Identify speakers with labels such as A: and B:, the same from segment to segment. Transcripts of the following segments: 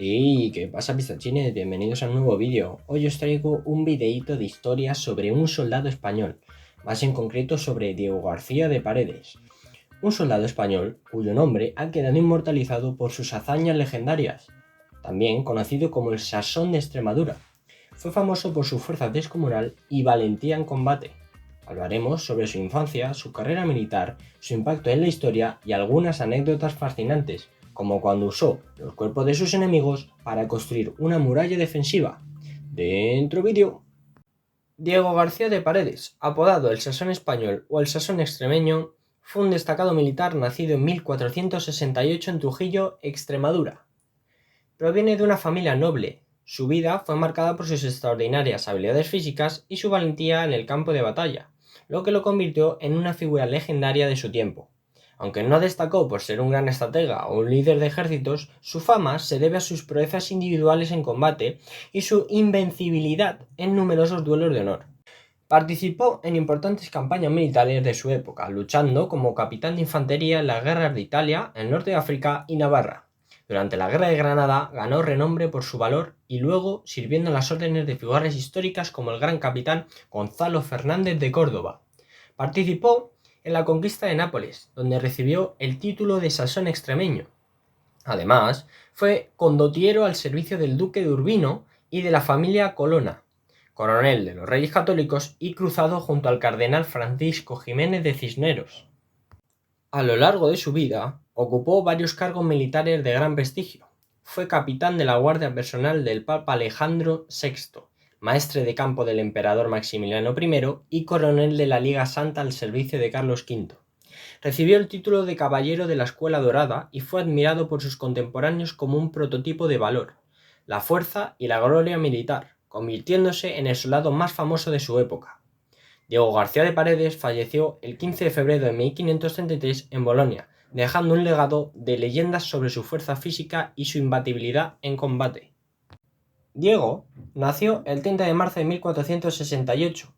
A: ¿Y qué pasa, pistachines? Bienvenidos a un nuevo vídeo. Hoy os traigo un videíto de historia sobre un soldado español, más en concreto sobre Diego García de Paredes, un soldado español cuyo nombre ha quedado inmortalizado por sus hazañas legendarias, también conocido como el Sasón de Extremadura. Fue famoso por su fuerza descomunal y valentía en combate. Hablaremos sobre su infancia, su carrera militar, su impacto en la historia y algunas anécdotas fascinantes, como cuando usó los cuerpos de sus enemigos para construir una muralla defensiva. ¡Dentro vídeo! Diego García de Paredes, apodado el Sasón español o el Sasón extremeño, fue un destacado militar nacido en 1468 en Trujillo, Extremadura. Proviene de una familia noble. Su vida fue marcada por sus extraordinarias habilidades físicas y su valentía en el campo de batalla, lo que lo convirtió en una figura legendaria de su tiempo. Aunque no destacó por ser un gran estratega o un líder de ejércitos, su fama se debe a sus proezas individuales en combate y su invencibilidad en numerosos duelos de honor. Participó en importantes campañas militares de su época, luchando como capitán de infantería en las guerras de Italia, el norte de África y Navarra. Durante la Guerra de Granada ganó renombre por su valor y luego sirviendo en las órdenes de figuras históricas como el gran capitán Gonzalo Fernández de Córdoba. Participó en la conquista de Nápoles, donde recibió el título de Sasón extremeño. Además, fue condottiero al servicio del duque de Urbino y de la familia Colonna, coronel de los Reyes Católicos y cruzado junto al cardenal Francisco Jiménez de Cisneros. A lo largo de su vida, ocupó varios cargos militares de gran prestigio. Fue capitán de la guardia personal del Papa Alejandro VI, maestre de campo del emperador Maximiliano I y coronel de la Liga Santa al servicio de Carlos V. Recibió el título de Caballero de la Escuela Dorada y fue admirado por sus contemporáneos como un prototipo de valor, la fuerza y la gloria militar, convirtiéndose en el soldado más famoso de su época. Diego García de Paredes falleció el 15 de febrero de 1533 en Bolonia, dejando un legado de leyendas sobre su fuerza física y su imbatibilidad en combate. Diego nació el 30 de marzo de 1468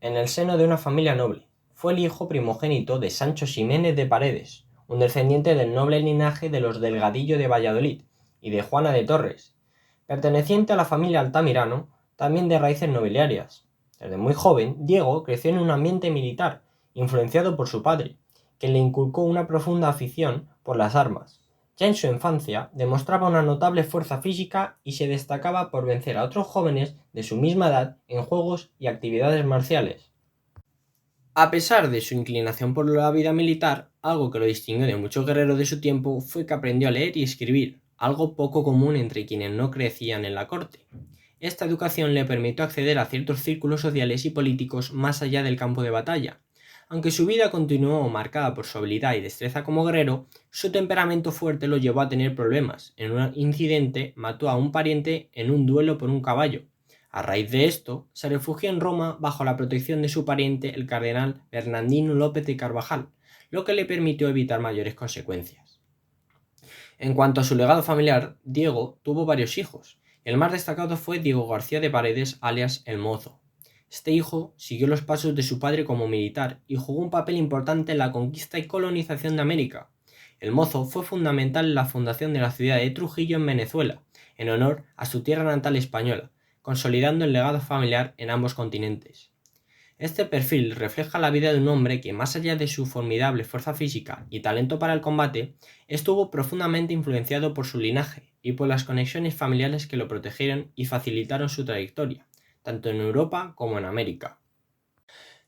A: en el seno de una familia noble. Fue el hijo primogénito de Sancho Ximénez de Paredes, un descendiente del noble linaje de los Delgadillo de Valladolid, y de Juana de Torres, perteneciente a la familia Altamirano, también de raíces nobiliarias. Desde muy joven, Diego creció en un ambiente militar, influenciado por su padre, que le inculcó una profunda afición por las armas. Ya en su infancia demostraba una notable fuerza física y se destacaba por vencer a otros jóvenes de su misma edad en juegos y actividades marciales. A pesar de su inclinación por la vida militar, algo que lo distinguió de muchos guerreros de su tiempo fue que aprendió a leer y escribir, algo poco común entre quienes no crecían en la corte. Esta educación le permitió acceder a ciertos círculos sociales y políticos más allá del campo de batalla. Aunque su vida continuó marcada por su habilidad y destreza como guerrero, su temperamento fuerte lo llevó a tener problemas. En un incidente mató a un pariente en un duelo por un caballo. A raíz de esto, se refugió en Roma bajo la protección de su pariente el cardenal Bernardino López de Carvajal, lo que le permitió evitar mayores consecuencias. En cuanto a su legado familiar, Diego tuvo varios hijos. El más destacado fue Diego García de Paredes, alias El Mozo. Este hijo siguió los pasos de su padre como militar y jugó un papel importante en la conquista y colonización de América. El Mozo fue fundamental en la fundación de la ciudad de Trujillo en Venezuela, en honor a su tierra natal española, consolidando el legado familiar en ambos continentes. Este perfil refleja la vida de un hombre que, más allá de su formidable fuerza física y talento para el combate, estuvo profundamente influenciado por su linaje y por las conexiones familiares que lo protegieron y facilitaron su trayectoria, tanto en Europa como en América.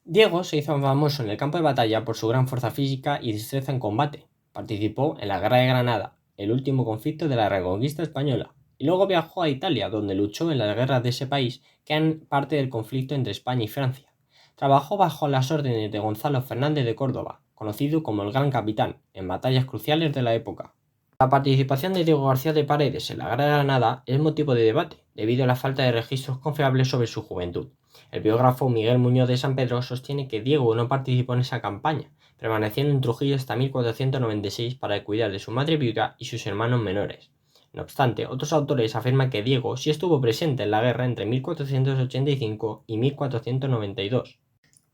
A: Diego se hizo famoso en el campo de batalla por su gran fuerza física y destreza en combate. Participó en la Guerra de Granada, el último conflicto de la Reconquista española, y luego viajó a Italia, donde luchó en las guerras de ese país, que eran parte del conflicto entre España y Francia. Trabajó bajo las órdenes de Gonzalo Fernández de Córdoba, conocido como el Gran Capitán, en batallas cruciales de la época. La participación de Diego García de Paredes en la Guerra de Granada es motivo de debate, debido a la falta de registros confiables sobre su juventud. El biógrafo Miguel Muñoz de San Pedro sostiene que Diego no participó en esa campaña, permaneciendo en Trujillo hasta 1496 para cuidar de su madre viuda y sus hermanos menores. No obstante, otros autores afirman que Diego sí estuvo presente en la guerra entre 1485 y 1492.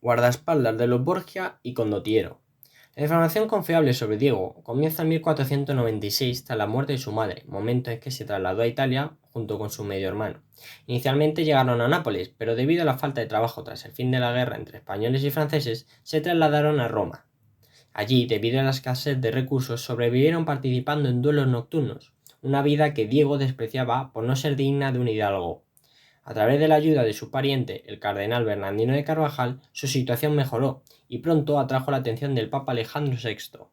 A: Guardaespaldas de los Borgia y condottiero. La información confiable sobre Diego comienza en 1496 tras la muerte de su madre, momento en que se trasladó a Italia junto con su medio hermano. Inicialmente llegaron a Nápoles, pero debido a la falta de trabajo tras el fin de la guerra entre españoles y franceses, se trasladaron a Roma. Allí, debido a la escasez de recursos, sobrevivieron participando en duelos nocturnos, una vida que Diego despreciaba por no ser digna de un hidalgo. A través de la ayuda de su pariente, el cardenal Bernardino de Carvajal, su situación mejoró y pronto atrajo la atención del Papa Alejandro VI.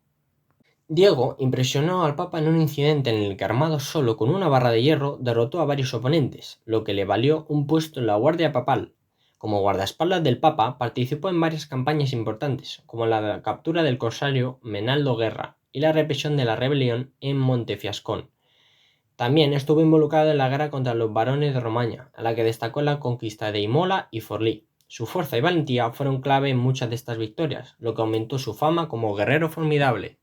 A: Diego impresionó al Papa en un incidente en el que, armado solo con una barra de hierro, derrotó a varios oponentes, lo que le valió un puesto en la Guardia Papal. Como guardaespaldas del Papa, participó en varias campañas importantes, como la captura del corsario Menaldo Guerra y la represión de la rebelión en Montefiascón. También estuvo involucrado en la guerra contra los barones de Romaña, a la que destacó en la conquista de Imola y Forlì. Su fuerza y valentía fueron clave en muchas de estas victorias, lo que aumentó su fama como guerrero formidable.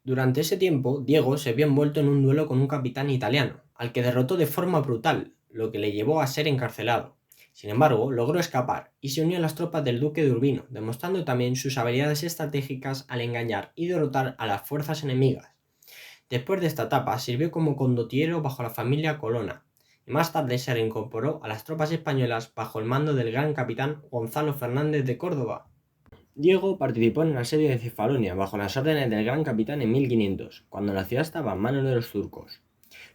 A: Durante ese tiempo, Diego se vio envuelto en un duelo con un capitán italiano, al que derrotó de forma brutal, lo que le llevó a ser encarcelado. Sin embargo, logró escapar y se unió a las tropas del duque de Urbino, demostrando también sus habilidades estratégicas al engañar y derrotar a las fuerzas enemigas. Después de esta etapa, sirvió como condottiero bajo la familia Colonna, y más tarde se reincorporó a las tropas españolas bajo el mando del gran capitán Gonzalo Fernández de Córdoba. Diego participó en el asedio de Cefalonia bajo las órdenes del gran capitán en 1500, cuando la ciudad estaba en manos de los turcos.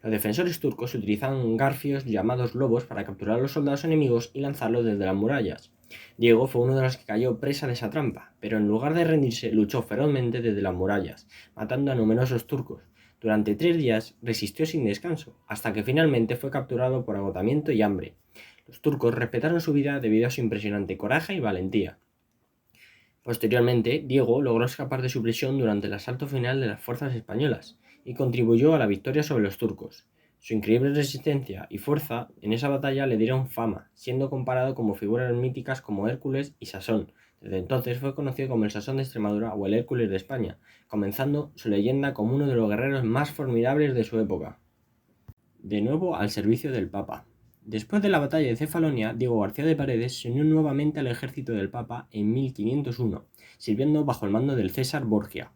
A: Los defensores turcos utilizaban garfios llamados lobos para capturar a los soldados enemigos y lanzarlos desde las murallas. Diego fue uno de los que cayó presa de esa trampa, pero en lugar de rendirse luchó ferozmente desde las murallas, matando a numerosos turcos. Durante 3 días resistió sin descanso, hasta que finalmente fue capturado por agotamiento y hambre. Los turcos respetaron su vida debido a su impresionante coraje y valentía. Posteriormente, Diego logró escapar de su prisión durante el asalto final de las fuerzas españolas y contribuyó a la victoria sobre los turcos. Su increíble resistencia y fuerza en esa batalla le dieron fama, siendo comparado con figuras míticas como Hércules y Sasón. Desde entonces fue conocido como el Sasón de Extremadura o el Hércules de España, comenzando su leyenda como uno de los guerreros más formidables de su época. De nuevo al servicio del Papa. Después de la batalla de Cefalonia, Diego García de Paredes se unió nuevamente al ejército del Papa en 1501, sirviendo bajo el mando del César Borgia.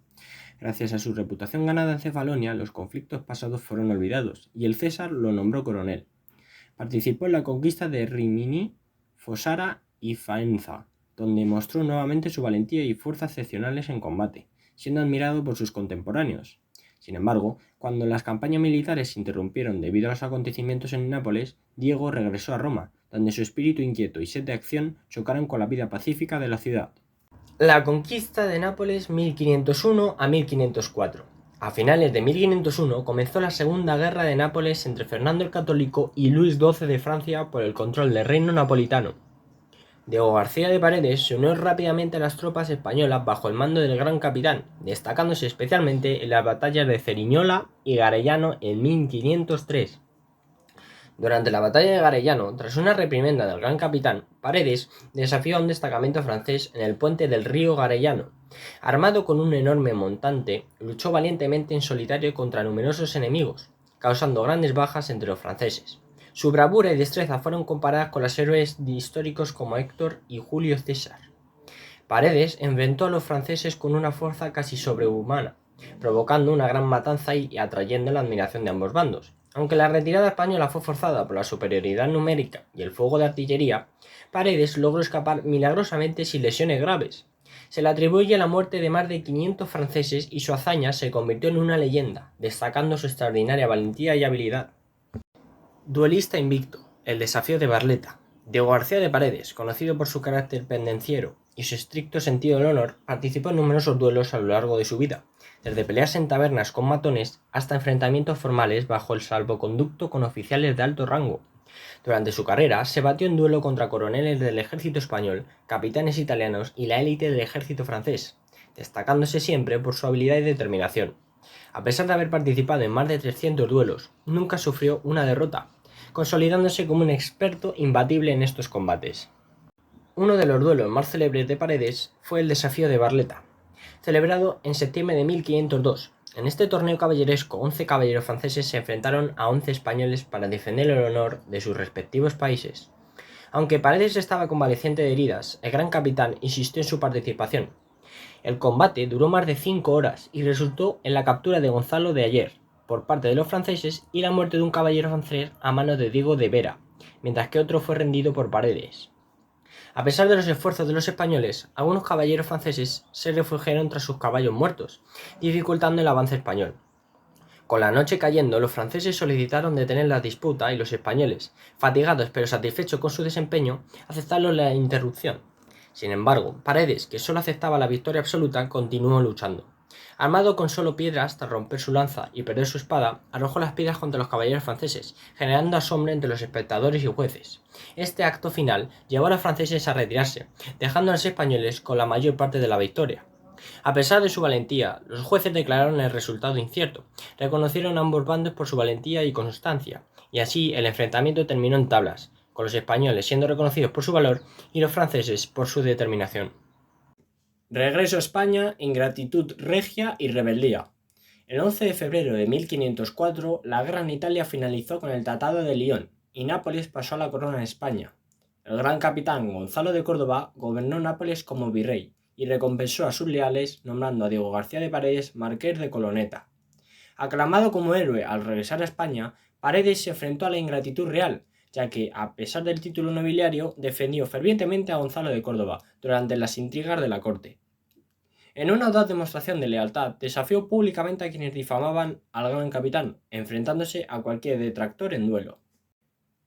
A: Gracias a su reputación ganada en Cefalonia, los conflictos pasados fueron olvidados, y el César lo nombró coronel. Participó en la conquista de Rimini, Fosara y Faenza, donde mostró nuevamente su valentía y fuerza excepcionales en combate, siendo admirado por sus contemporáneos. Sin embargo, cuando las campañas militares se interrumpieron debido a los acontecimientos en Nápoles, Diego regresó a Roma, donde su espíritu inquieto y sed de acción chocaron con la vida pacífica de la ciudad. La conquista de Nápoles 1501 a 1504. A finales de 1501 comenzó la Segunda Guerra de Nápoles entre Fernando el Católico y Luis XII de Francia por el control del reino napolitano. Diego García de Paredes se unió rápidamente a las tropas españolas bajo el mando del gran capitán, destacándose especialmente en las batallas de Ceriñola y Garellano en 1503. Durante la batalla de Garellano, tras una reprimenda del gran capitán, Paredes desafió a un destacamento francés en el puente del río Garellano. Armado con un enorme montante, luchó valientemente en solitario contra numerosos enemigos, causando grandes bajas entre los franceses. Su bravura y destreza fueron comparadas con los héroes históricos como Héctor y Julio César. Paredes enfrentó a los franceses con una fuerza casi sobrehumana, provocando una gran matanza y atrayendo la admiración de ambos bandos. Aunque la retirada española fue forzada por la superioridad numérica y el fuego de artillería, Paredes logró escapar milagrosamente sin lesiones graves. Se le atribuye la muerte de más de 500 franceses y su hazaña se convirtió en una leyenda, destacando su extraordinaria valentía y habilidad. Duelista invicto, el desafío de Barletta. Diego García de Paredes, conocido por su carácter pendenciero y su estricto sentido del honor, participó en numerosos duelos a lo largo de su vida, desde peleas en tabernas con matones hasta enfrentamientos formales bajo el salvoconducto con oficiales de alto rango. Durante su carrera se batió en duelo contra coroneles del ejército español, capitanes italianos y la élite del ejército francés, destacándose siempre por su habilidad y determinación. A pesar de haber participado en más de 300 duelos, nunca sufrió una derrota, consolidándose como un experto imbatible en estos combates. Uno de los duelos más célebres de Paredes fue el desafío de Barletta, celebrado en septiembre de 1502. En este torneo caballeresco, 11 caballeros franceses se enfrentaron a 11 españoles para defender el honor de sus respectivos países. Aunque Paredes estaba convaleciente de heridas, el gran capitán insistió en su participación, El combate duró más de 5 horas y resultó en la captura de Gonzalo de Ayer por parte de los franceses y la muerte de un caballero francés a manos de Diego de Vera, mientras que otro fue rendido por Paredes. A pesar de los esfuerzos de los españoles, algunos caballeros franceses se refugiaron tras sus caballos muertos, dificultando el avance español. Con la noche cayendo, los franceses solicitaron detener la disputa y los españoles, fatigados pero satisfechos con su desempeño, aceptaron la interrupción. Sin embargo, Paredes, que solo aceptaba la victoria absoluta, continuó luchando. Armado con solo piedras, tras romper su lanza y perder su espada, arrojó las piedras contra los caballeros franceses, generando asombro entre los espectadores y jueces. Este acto final llevó a los franceses a retirarse, dejando a los españoles con la mayor parte de la victoria. A pesar de su valentía, los jueces declararon el resultado incierto, reconocieron a ambos bandos por su valentía y constancia, y así el enfrentamiento terminó en tablas, con los españoles siendo reconocidos por su valor y los franceses por su determinación. Regreso a España, ingratitud regia y rebeldía. El 11 de febrero de 1504, la guerra en Italia finalizó con el Tratado de Lyon, y Nápoles pasó a la corona de España. El gran capitán Gonzalo de Córdoba gobernó Nápoles como virrey, y recompensó a sus leales nombrando a Diego García de Paredes marqués de Coloneta. Aclamado como héroe al regresar a España, Paredes se enfrentó a la ingratitud real, ya que, a pesar del título nobiliario, defendió fervientemente a Gonzalo de Córdoba durante las intrigas de la corte. En una audaz demostración de lealtad, desafió públicamente a quienes difamaban al gran capitán, enfrentándose a cualquier detractor en duelo.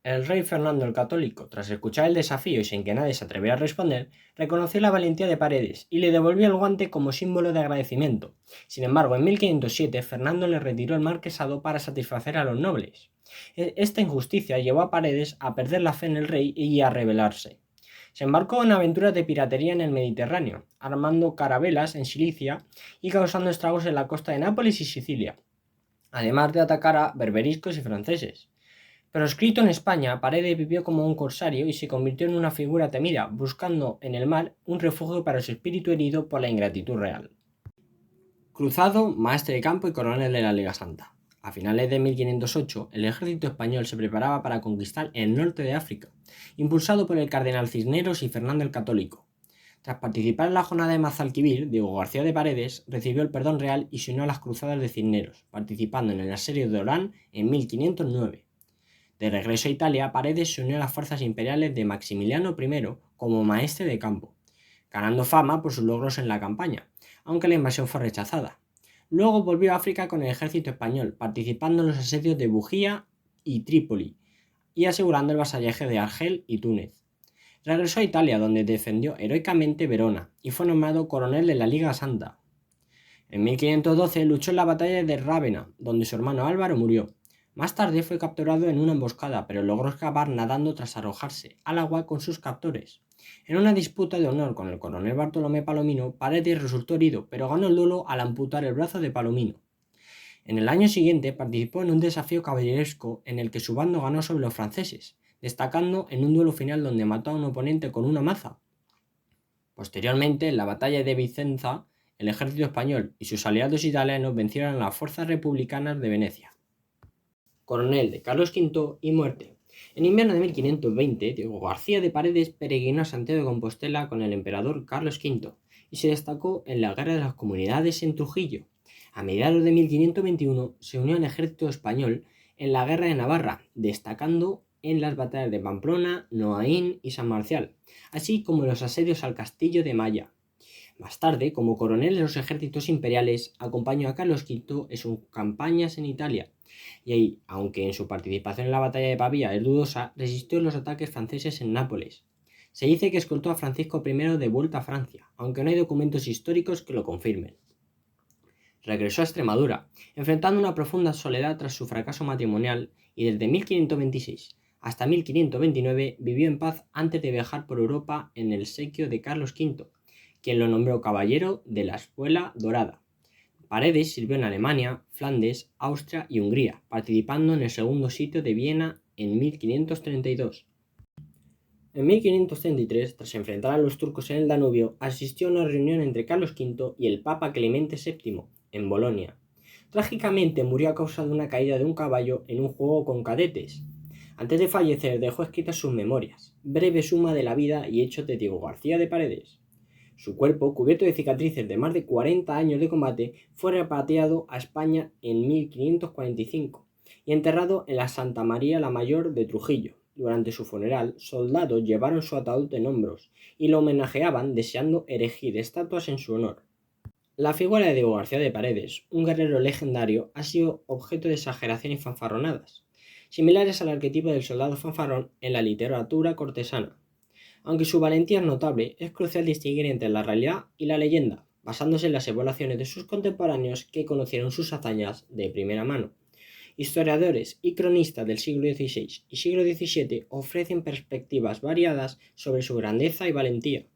A: El rey Fernando el Católico, tras escuchar el desafío y sin que nadie se atreviera a responder, reconoció la valentía de Paredes y le devolvió el guante como símbolo de agradecimiento. Sin embargo, en 1507 Fernando le retiró el marquesado para satisfacer a los nobles. Esta injusticia llevó a Paredes a perder la fe en el rey y a rebelarse. Se embarcó en aventuras de piratería en el Mediterráneo, armando carabelas en Sicilia y causando estragos en la costa de Nápoles y Sicilia, además de atacar a berberiscos y franceses. Proscrito en España, Paredes vivió como un corsario y se convirtió en una figura temida, buscando en el mar un refugio para su espíritu herido por la ingratitud real. Cruzado, maestre de campo y coronel de la Liga Santa. A finales de 1508, el ejército español se preparaba para conquistar el norte de África, impulsado por el cardenal Cisneros y Fernando el Católico. Tras participar en la jornada de Mazalquivir, Diego García de Paredes recibió el perdón real y se unió a las cruzadas de Cisneros, participando en el asedio de Orán en 1509. De regreso a Italia, Paredes se unió a las fuerzas imperiales de Maximiliano I como maestre de campo, ganando fama por sus logros en la campaña, aunque la invasión fue rechazada. Luego volvió a África con el ejército español, participando en los asedios de Bujía y Trípoli, y asegurando el vasallaje de Argel y Túnez. Regresó a Italia, donde defendió heroicamente Verona, y fue nombrado coronel de la Liga Santa. En 1512 luchó en la batalla de Rávena, donde su hermano Álvaro murió. Más tarde fue capturado en una emboscada, pero logró escapar nadando tras arrojarse al agua con sus captores. En una disputa de honor con el coronel Bartolomé Palomino, Paredes resultó herido, pero ganó el duelo al amputar el brazo de Palomino. En el año siguiente participó en un desafío caballeresco en el que su bando ganó sobre los franceses, destacando en un duelo final donde mató a un oponente con una maza. Posteriormente, en la batalla de Vicenza, el ejército español y sus aliados italianos vencieron a las fuerzas republicanas de Venecia. Coronel de Carlos V y muerte. En invierno de 1520, Diego García de Paredes peregrinó a Santiago de Compostela con el emperador Carlos V y se destacó en la Guerra de las Comunidades en Trujillo. A mediados de 1521 se unió al ejército español en la Guerra de Navarra, destacando en las batallas de Pamplona, Noaín y San Marcial, así como en los asedios al castillo de Maya. Más tarde, como coronel de los ejércitos imperiales, acompañó a Carlos V en sus campañas en Italia, y ahí, aunque en su participación en la batalla de Pavía es dudosa, resistió los ataques franceses en Nápoles. Se dice que escoltó a Francisco I de vuelta a Francia, aunque no hay documentos históricos que lo confirmen. Regresó a Extremadura, enfrentando una profunda soledad tras su fracaso matrimonial, y desde 1526 hasta 1529 vivió en paz antes de viajar por Europa en el obsequio de Carlos V, quien lo nombró caballero de la Espuela Dorada. Paredes sirvió en Alemania, Flandes, Austria y Hungría, participando en el segundo sitio de Viena en 1532. En 1533, tras enfrentar a los turcos en el Danubio, asistió a una reunión entre Carlos V y el Papa Clemente VII, en Bolonia. Trágicamente murió a causa de una caída de un caballo en un juego con cadetes. Antes de fallecer dejó escritas sus memorias, breve suma de la vida y hechos de Diego García de Paredes. Su cuerpo, cubierto de cicatrices de más de 40 años de combate, fue repatriado a España en 1545 y enterrado en la Santa María la Mayor de Trujillo. Durante su funeral, soldados llevaron su ataúd en hombros y lo homenajeaban deseando erigir estatuas en su honor. La figura de Diego García de Paredes, un guerrero legendario, ha sido objeto de exageraciones y fanfarronadas, similares al arquetipo del soldado fanfarrón en la literatura cortesana. Aunque su valentía es notable, es crucial distinguir entre la realidad y la leyenda, basándose en las evaluaciones de sus contemporáneos que conocieron sus hazañas de primera mano. Historiadores y cronistas del siglo XVI y siglo XVII ofrecen perspectivas variadas sobre su grandeza y valentía.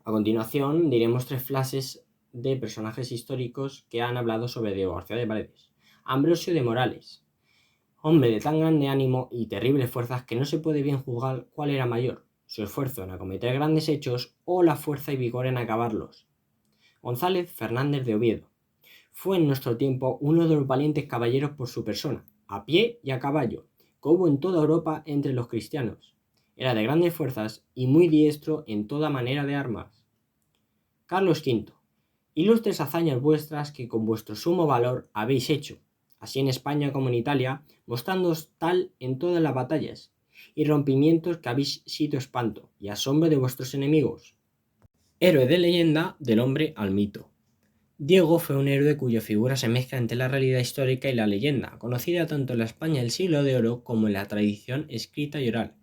A: A continuación, diremos 3 frases de personajes históricos que han hablado sobre Diego García de Paredes. Ambrosio de Morales, hombre de tan grande ánimo y terribles fuerzas que no se puede bien juzgar cuál era mayor, su esfuerzo en acometer grandes hechos o la fuerza y vigor en acabarlos. González Fernández de Oviedo, fue en nuestro tiempo uno de los valientes caballeros por su persona, a pie y a caballo, que hubo en toda Europa entre los cristianos. Era de grandes fuerzas y muy diestro en toda manera de armas. Carlos V, ilustres hazañas vuestras que con vuestro sumo valor habéis hecho, así en España como en Italia, mostrándoos tal en todas las batallas y rompimientos que habéis sido espanto y asombro de vuestros enemigos. Héroe de leyenda del hombre al mito. Diego fue un héroe cuya figura se mezcla entre la realidad histórica y la leyenda, conocida tanto en la España del siglo de oro como en la tradición escrita y oral.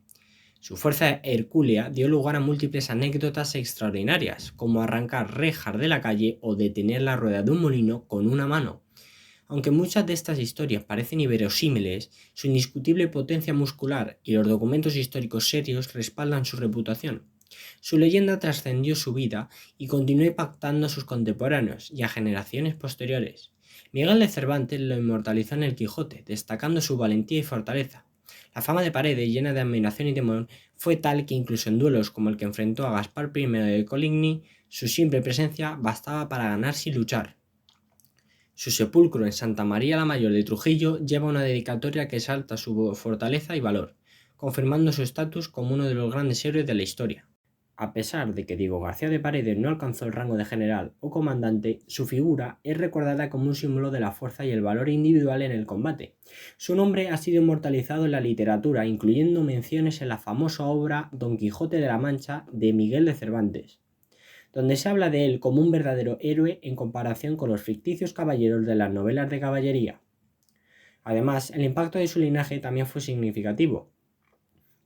A: Su fuerza hercúlea dio lugar a múltiples anécdotas extraordinarias, como arrancar rejas de la calle o detener la rueda de un molino con una mano. Aunque muchas de estas historias parecen inverosímiles, su indiscutible potencia muscular y los documentos históricos serios respaldan su reputación. Su leyenda trascendió su vida y continuó impactando a sus contemporáneos y a generaciones posteriores. Miguel de Cervantes lo inmortalizó en el Quijote, destacando su valentía y fortaleza. La fama de Paredes, llena de admiración y temor, fue tal que incluso en duelos como el que enfrentó a Gaspar I de Coligny, su simple presencia bastaba para ganar sin luchar. Su sepulcro en Santa María la Mayor de Trujillo lleva una dedicatoria que exalta su fortaleza y valor, confirmando su estatus como uno de los grandes héroes de la historia. A pesar de que Diego García de Paredes no alcanzó el rango de general o comandante, su figura es recordada como un símbolo de la fuerza y el valor individual en el combate. Su nombre ha sido inmortalizado en la literatura, incluyendo menciones en la famosa obra Don Quijote de la Mancha de Miguel de Cervantes, donde se habla de él como un verdadero héroe en comparación con los ficticios caballeros de las novelas de caballería. Además, el impacto de su linaje también fue significativo.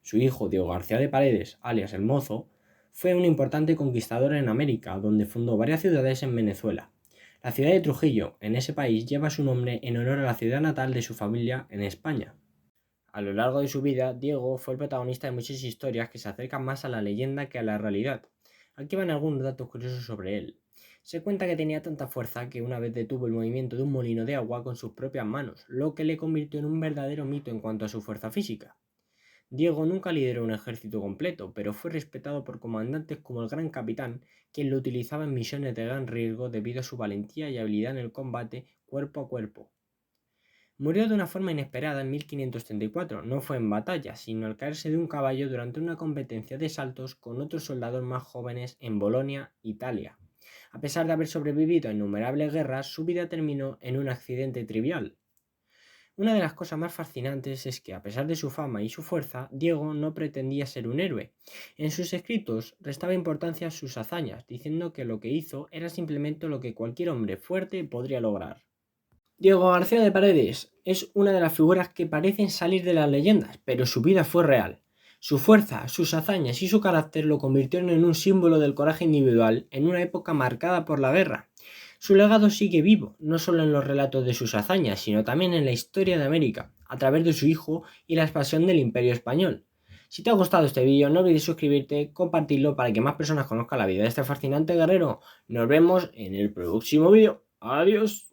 A: Su hijo Diego García de Paredes, alias el Mozo, fue un importante conquistador en América, donde fundó varias ciudades en Venezuela. La ciudad de Trujillo, en ese país, lleva su nombre en honor a la ciudad natal de su familia en España. A lo largo de su vida, Diego fue el protagonista de muchas historias que se acercan más a la leyenda que a la realidad. Aquí van algunos datos curiosos sobre él. Se cuenta que tenía tanta fuerza que una vez detuvo el movimiento de un molino de agua con sus propias manos, lo que le convirtió en un verdadero mito en cuanto a su fuerza física. Diego nunca lideró un ejército completo, pero fue respetado por comandantes como el Gran Capitán, quien lo utilizaba en misiones de gran riesgo debido a su valentía y habilidad en el combate cuerpo a cuerpo. Murió de una forma inesperada en 1534, no fue en batalla, sino al caerse de un caballo durante una competencia de saltos con otros soldados más jóvenes en Bolonia, Italia. A pesar de haber sobrevivido a innumerables guerras, su vida terminó en un accidente trivial. Una de las cosas más fascinantes es que, a pesar de su fama y su fuerza, Diego no pretendía ser un héroe. En sus escritos restaba importancia a sus hazañas, diciendo que lo que hizo era simplemente lo que cualquier hombre fuerte podría lograr. Diego García de Paredes es una de las figuras que parecen salir de las leyendas, pero su vida fue real. Su fuerza, sus hazañas y su carácter lo convirtieron en un símbolo del coraje individual en una época marcada por la guerra. Su legado sigue vivo, no solo en los relatos de sus hazañas, sino también en la historia de América, a través de su hijo y la expansión del Imperio Español. Si te ha gustado este vídeo, no olvides suscribirte, compartirlo para que más personas conozcan la vida de este fascinante guerrero. Nos vemos en el próximo vídeo. Adiós.